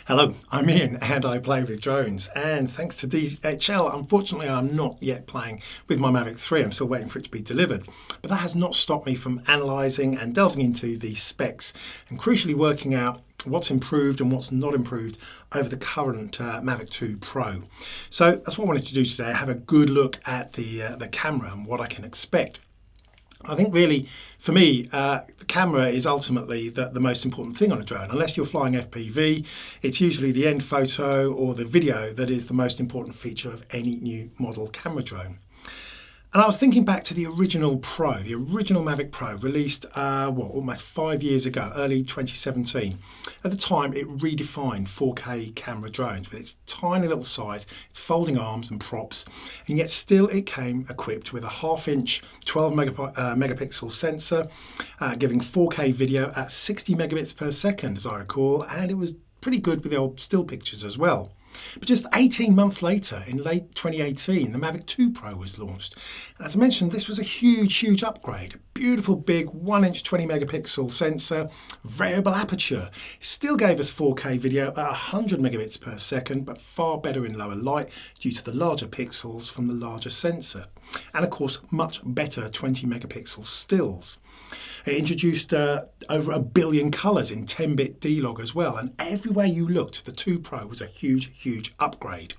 Hello, I'm Ian and I play with drones, and thanks to DHL, unfortunately I'm not yet playing with my Mavic 3, I'm still waiting for it to be delivered. But that has not stopped me from analysing and delving into the specs and crucially working out what's improved and what's not improved over the current Mavic 2 Pro. So that's what I wanted to do today, have a good look at the camera and what I can expect. I think really, for me, the camera is ultimately the most important thing on a drone. Unless you're flying FPV, it's usually the end photo or the video that is the most important feature of any new model camera drone. And I was thinking back to the original Pro, the original Mavic Pro, released almost 5 years ago, early 2017. At the time, it redefined 4K camera drones with its tiny little size, its folding arms and props, and yet still it came equipped with a half-inch 12 megapixel sensor, giving 4K video at 60 megabits per second, as I recall, and it was pretty good with the old still pictures as well. But just 18 months later, in late 2018, the Mavic 2 Pro was launched. As I mentioned, this was a huge upgrade. A beautiful big 1-inch 20 megapixel sensor, variable aperture. It still gave us 4K video at 100 megabits per second, but far better in lower light due to the larger pixels from the larger sensor. And of course, much better 20 megapixel stills. It introduced over 1 billion colours in 10-bit D-Log as well, and everywhere you looked, the 2 Pro was a huge upgrade.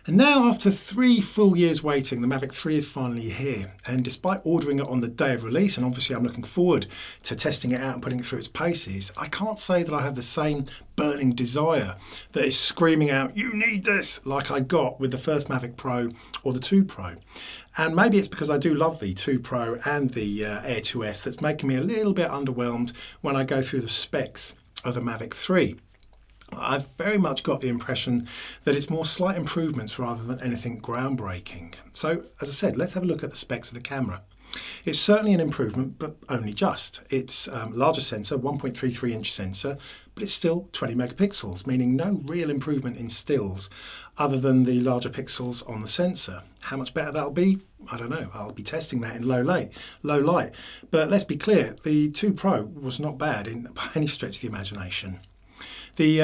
And now, after 3 full years waiting, the Mavic 3 is finally here. And despite ordering it on the day of release, and obviously I'm looking forward to testing it out and putting it through its paces, I can't say that I have the same burning desire that is screaming out, "You need this," like I got with the first Mavic Pro or the 2 Pro. And maybe it's because I do love the 2 Pro and the Air 2S that's making me a little bit underwhelmed when I go through the specs of the Mavic 3. I've very much got the impression that it's more slight improvements rather than anything groundbreaking. So, as I said, let's have a look at the specs of the camera. It's certainly an improvement, but only just. It's larger sensor, 1.33-inch sensor, but it's still 20 megapixels, meaning no real improvement in stills other than the larger pixels on the sensor. How much better that'll be? I don't know. I'll be testing that in low light. But let's be clear, the 2 Pro was not bad by any stretch of the imagination. The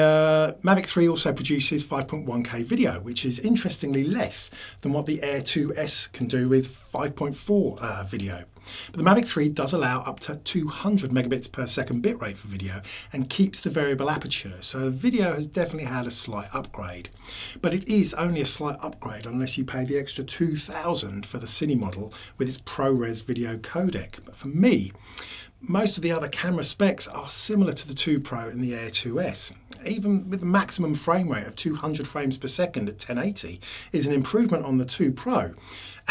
Mavic 3 also produces 5.1K video, which is interestingly less than what the Air 2S can do with 5.4 video. But the Mavic 3 does allow up to 200 megabits per second bitrate for video and keeps the variable aperture, so the video has definitely had a slight upgrade. But it is only a slight upgrade unless you pay the extra $2,000 for the Cine model with its ProRes video codec. But for me, most of the other camera specs are similar to the 2 Pro and the Air 2S. Even with the maximum frame rate of 200 frames per second at 1080 is an improvement on the 2 Pro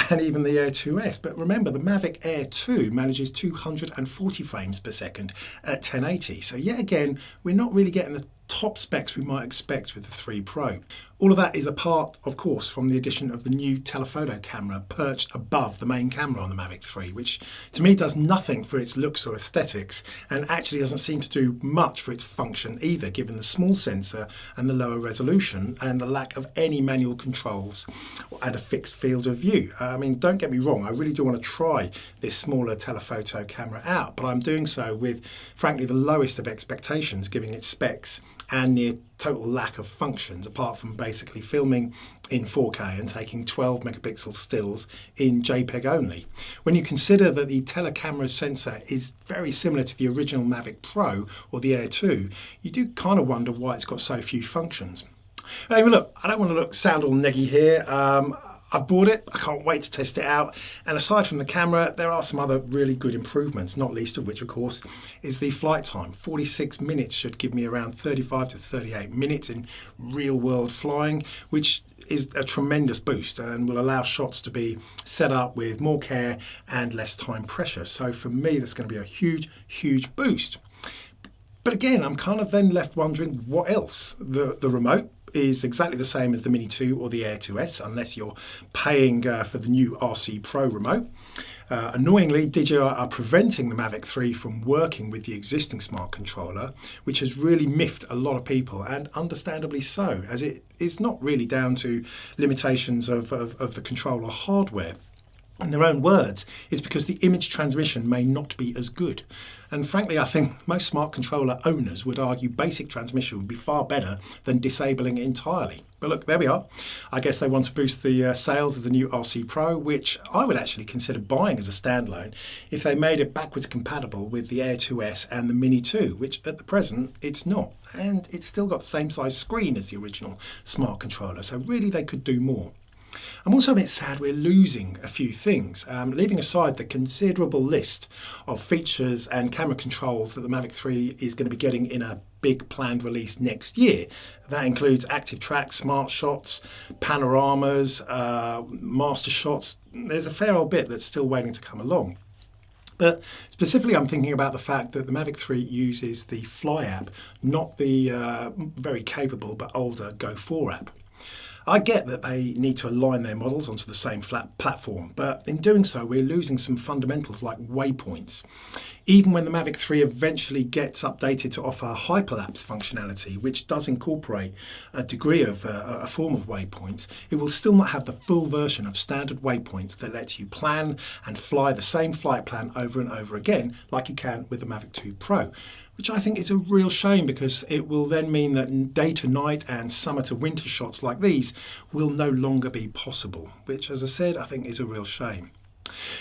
and even the Air 2S. But remember, the Mavic Air 2 manages 240 frames per second at 1080. So yet again, we're not really getting the top specs we might expect with the 3 Pro. All of that is apart, of course, from the addition of the new telephoto camera perched above the main camera on the Mavic 3, which to me does nothing for its looks or aesthetics and actually doesn't seem to do much for its function either, given the small sensor and the lower resolution and the lack of any manual controls and a fixed field of view. I mean, don't get me wrong, I really do want to try this smaller telephoto camera out, but I'm doing so with, frankly, the lowest of expectations, given its specs and near total lack of functions apart from basically filming in 4K and taking 12 megapixel stills in JPEG only. When you consider that the telecamera sensor is very similar to the original Mavic Pro or the Air 2, you do kind of wonder why it's got so few functions. Anyway, look, I don't want to sound all neggy here. I've bought it, I can't wait to test it out, and aside from the camera, there are some other really good improvements, not least of which, of course, is the flight time. 46 minutes should give me around 35 to 38 minutes in real-world flying, which is a tremendous boost and will allow shots to be set up with more care and less time pressure. So for me, that's going to be a huge boost. But again, I'm kind of then left wondering what else. The remote is exactly the same as the Mini 2 or the Air 2S, unless you're paying for the new RC Pro remote. Annoyingly, DJI are preventing the Mavic 3 from working with the existing smart controller, which has really miffed a lot of people, and understandably so, as it is not really down to limitations of the controller hardware. In their own words, it's because the image transmission may not be as good. And frankly, I think most smart controller owners would argue basic transmission would be far better than disabling it entirely. But look, there we are. I guess they want to boost the sales of the new RC Pro, which I would actually consider buying as a standalone if they made it backwards compatible with the Air 2S and the Mini 2, which at the present it's not. And it's still got the same size screen as the original smart controller, so really they could do more. I'm also a bit sad we're losing a few things, leaving aside the considerable list of features and camera controls that the Mavic 3 is going to be getting in a big planned release next year. That includes active track, smart shots, panoramas, master shots. There's a fair old bit that's still waiting to come along. But specifically, I'm thinking about the fact that the Mavic 3 uses the Fly app, not the very capable but older Go 4 app. I get that they need to align their models onto the same flat platform, but in doing so, we're losing some fundamentals like waypoints. Even when the Mavic 3 eventually gets updated to offer hyperlapse functionality, which does incorporate a degree of a form of waypoints, it will still not have the full version of standard waypoints that lets you plan and fly the same flight plan over and over again, like you can with the Mavic 2 Pro. Which I think is a real shame, because it will then mean that day to night and summer to winter shots like these will no longer be possible, which, as I said, I think is a real shame.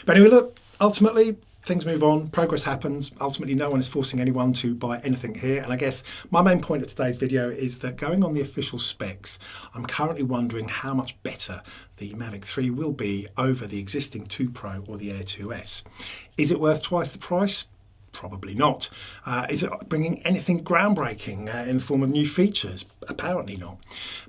But anyway, look, ultimately things move on, progress happens. Ultimately, no one is forcing anyone to buy anything here. And I guess my main point of today's video is that going on the official specs, I'm currently wondering how much better the Mavic 3 will be over the existing 2 Pro or the Air 2S. Is it worth twice the price? Probably not. Is it bringing anything groundbreaking in the form of new features? Apparently not.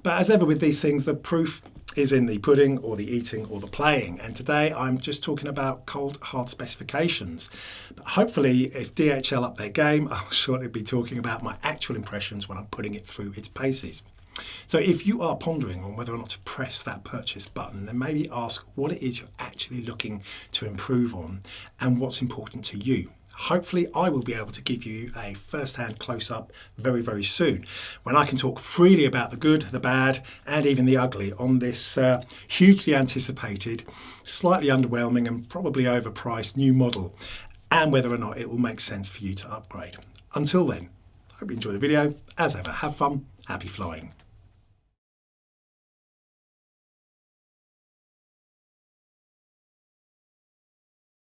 But as ever with these things, the proof is in the pudding or the eating or the playing. And today I'm just talking about cold, hard specifications. But hopefully, if DHL up their game, I'll shortly be talking about my actual impressions when I'm putting it through its paces. So if you are pondering on whether or not to press that purchase button, then maybe ask what it is you're actually looking to improve on and what's important to you. Hopefully I will be able to give you a first-hand close-up very, very soon, when I can talk freely about the good, the bad, and even the ugly on this hugely anticipated, slightly underwhelming and probably overpriced new model, and whether or not it will make sense for you to upgrade. Until then, I hope you enjoy the video. As ever, have fun, happy flying.